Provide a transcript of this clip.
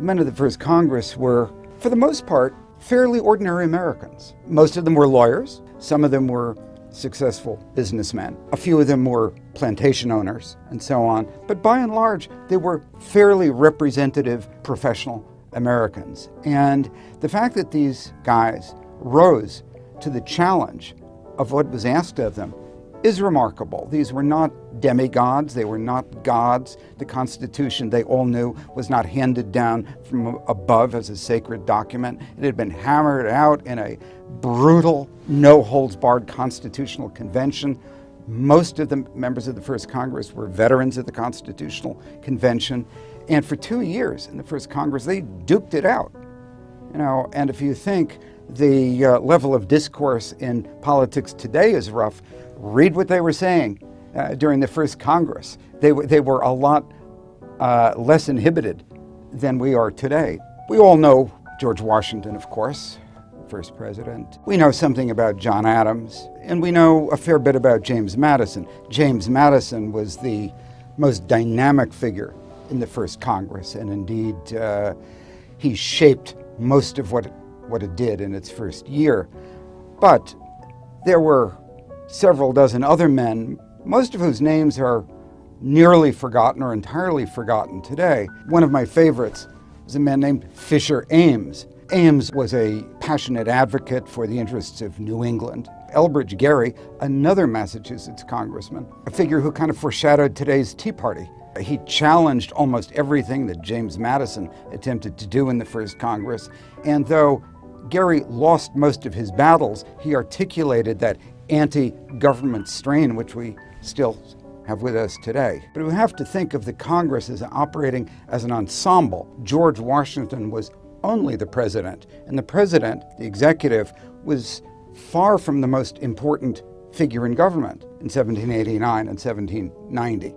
The men of the First Congress were, for the most part, fairly ordinary Americans. Most of them were lawyers. Some of them were successful businessmen. A few of them were plantation owners and so on. But by and large, they were fairly representative professional Americans. And the fact that these guys rose to the challenge of what was asked of them is remarkable. These were not demigods, they were not gods. The Constitution, they all knew, was not handed down from above as a sacred document. It had been hammered out in a brutal, no-holds-barred constitutional convention. Most of the members of the First Congress were veterans of the Constitutional Convention. And for 2 years in the First Congress, they duked it out. And if you think the level of discourse in politics today is rough, read what they were saying during the First Congress. They were a lot less inhibited than we are today. We all know George Washington, of course, first president. We know something about John Adams, and we know a fair bit about James Madison. James Madison was the most dynamic figure in the First Congress, and indeed he shaped most of what it did in its first year. But there were several dozen other men, most of whose names are nearly forgotten or entirely forgotten today. One of my favorites was a man named Fisher Ames. Ames was a passionate advocate for the interests of New England. Elbridge Gerry, another Massachusetts congressman, a figure who kind of foreshadowed today's Tea Party. He challenged almost everything that James Madison attempted to do in the First Congress, and though Gerry lost most of his battles, he articulated that anti-government strain which we still have with us today. But we have to think of the Congress as operating as an ensemble. George Washington was only the president, and the president, the executive, was far from the most important figure in government in 1789 and 1790.